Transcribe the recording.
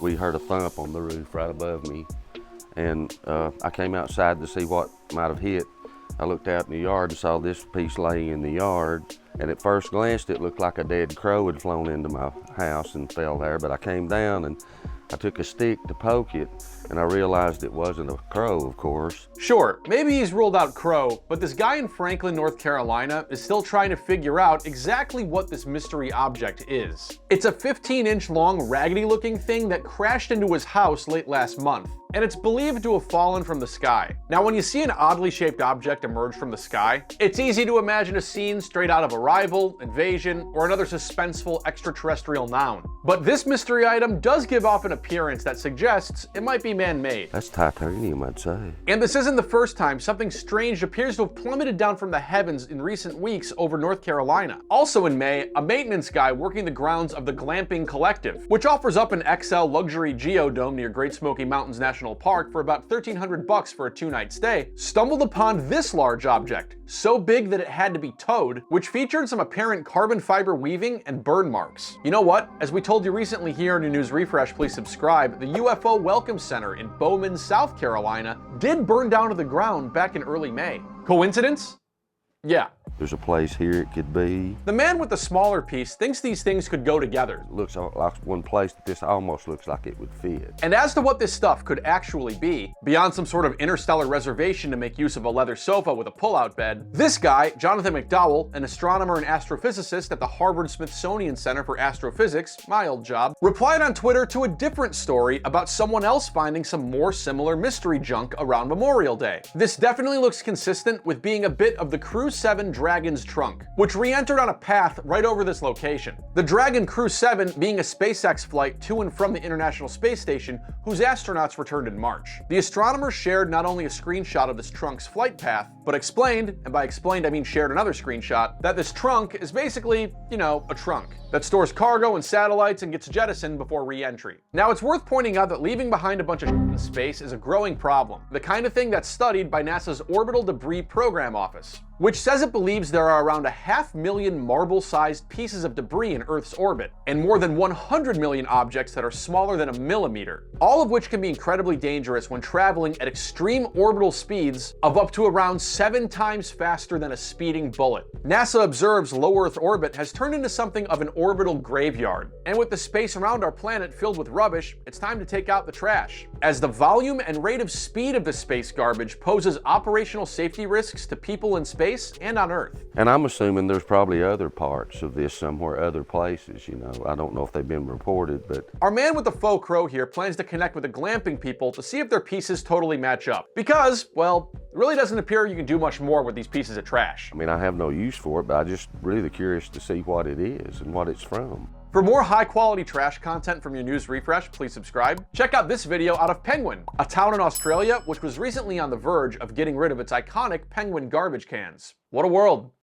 We heard a thump on the roof right above me, and I came outside to see what might have hit. I looked out in the yard and saw this piece laying in the yard, and at first glance it looked like a dead crow had flown into my house and fell there, but I came down and I took a stick to poke it, and I realized it wasn't a crow, of course. Sure, maybe he's ruled out crow, but this guy in Franklin, North Carolina is still trying to figure out exactly what this mystery object is. It's a 15-inch long, raggedy-looking thing that crashed into his house late last month, and it's believed to have fallen from the sky. Now, when you see an oddly shaped object emerge from the sky, it's easy to imagine a scene straight out of Arrival, Invasion, or another suspenseful extraterrestrial noun. But this mystery item does give off an appearance that suggests it might be man-made. That's titanium, I'd say. And this isn't the first time something strange appears to have plummeted down from the heavens in recent weeks over North Carolina. Also in May, a maintenance guy working the grounds of the Glamping Collective, which offers up an XL luxury geodome near Great Smoky Mountains National Park for about $1,300 for a 2-night stay, stumbled upon this large object, so big that it had to be towed, which featured some apparent carbon fiber weaving and burn marks. You know what? As we told you recently here in your news refresh, please subscribe, the UFO Welcome Center in Bowman, South Carolina did burn down to the ground back in early May. Coincidence? Yeah. There's a place here it could be. The man with the smaller piece thinks these things could go together. It looks like one place that this almost looks like it would fit. And as to what this stuff could actually be, beyond some sort of interstellar reservation to make use of a leather sofa with a pull-out bed, this guy, Jonathan McDowell, an astronomer and astrophysicist at the Harvard-Smithsonian Center for Astrophysics, my old job, replied on Twitter to a different story about someone else finding some more similar mystery junk around Memorial Day. This definitely looks consistent with being a bit of the Crew 7 Dragon's trunk, which re-entered on a path right over this location. The Dragon Crew 7 being a SpaceX flight to and from the International Space Station whose astronauts returned in March. The astronomers shared not only a screenshot of this trunk's flight path, but explained, and by explained I mean shared another screenshot, that this trunk is basically, you know, a trunk that stores cargo and satellites and gets jettisoned before re-entry. Now, it's worth pointing out that leaving behind a bunch of in space is a growing problem, the kind of thing that's studied by NASA's Orbital Debris Program Office, which says it believes there are around 500,000 marble-sized pieces of debris in Earth's orbit, and more than 100 million objects that are smaller than a millimeter, all of which can be incredibly dangerous when traveling at extreme orbital speeds of up to around 7 times faster than a speeding bullet. NASA observes low Earth orbit has turned into something of an orbital graveyard, and with the space around our planet filled with rubbish, it's time to take out the trash, as the volume and rate of speed of the space garbage poses operational safety risks to people in space and on Earth. And I'm assuming there's probably other parts of this somewhere, other places, you know. I don't know if they've been reported, but... Our man with the faux crow here plans to connect with the glamping people to see if their pieces totally match up. Because, well, it really doesn't appear you can do much more with these pieces of trash. I mean, I have no use for it, but I'm just really curious to see what it is and what it's from. For more high-quality trash content from your news refresh, please subscribe. Check out this video out of Penguin, a town in Australia which was recently on the verge of getting rid of its iconic penguin garbage cans. What a world!